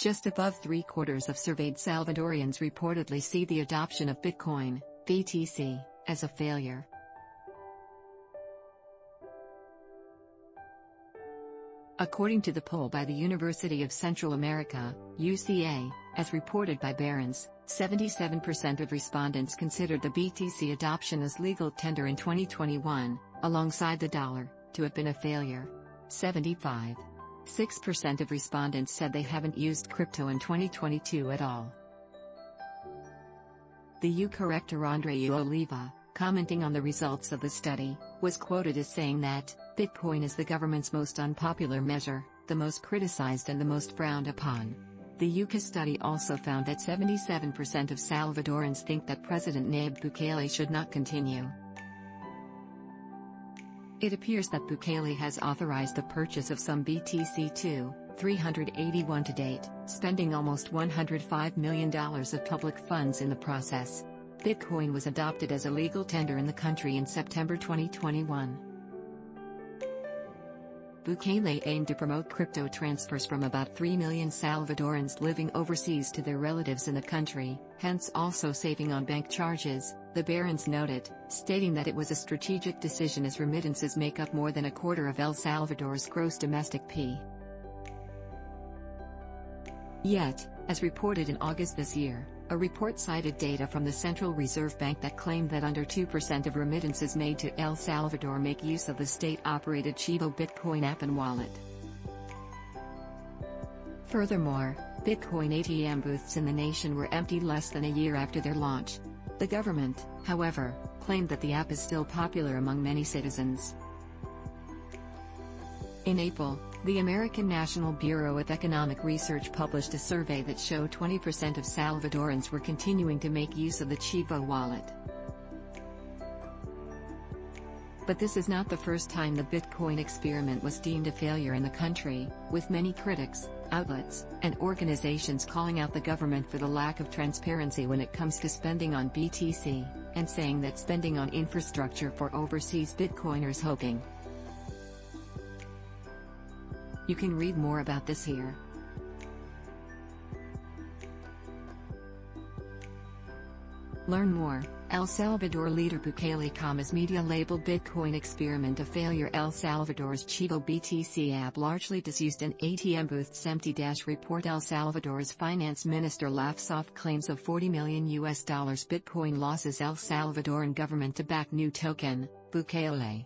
Just above 3/4 of surveyed Salvadorians reportedly see the adoption of Bitcoin, BTC, as a failure. According to the poll by the University of Central America, UCA, as reported by Barron, 77% of respondents considered the BTC adoption as legal tender in 2021, alongside the dollar, to have been a failure. 75.6% of respondents said they haven't used crypto in 2022 at all. The UK rector Andreu Oliva, commenting on the results of the study, was quoted as saying that Bitcoin is the government's most unpopular measure, the most criticized and the most frowned upon. The UK study also found that 77% of Salvadorans think that President Nayib Bukele should not continue. It appears that Bukele has authorized the purchase of some BTC 381 to date, spending almost $105 million of public funds in the process. Bitcoin was adopted as a legal tender in the country in September 2021. Bukele aimed to promote crypto transfers from about 3 million Salvadorans living overseas to their relatives in the country, hence also saving on bank charges, the Barrons noted, stating that it was a strategic decision as remittances make up more than a quarter of El Salvador's gross domestic P. Yet, as reported in August this year, a report cited data from the Central Reserve Bank that claimed that under 2% of remittances made to El Salvador make use of the state-operated Chivo Bitcoin app and wallet. Furthermore, Bitcoin ATM booths in the nation were empty less than a year after their launch. The government, however, claimed that the app is still popular among many citizens. In April, the American National Bureau of Economic Research published a survey that showed 20% of Salvadorans were continuing to make use of the Chivo Wallet. But this is not the first time the Bitcoin experiment was deemed a failure in the country, with many critics, outlets, and organizations calling out the government for the lack of transparency when it comes to spending on BTC, and saying that spending on infrastructure for overseas Bitcoiners hoping. You can read more about this here. Learn more. El Salvador leader Bukele Commas media labeled Bitcoin experiment a failure. El Salvador's Chivo BTC app largely disused and ATM booths empty. Report El Salvador's finance minister laughs off claims of $40 million Bitcoin losses. El Salvadoran government to back new token, Bukele.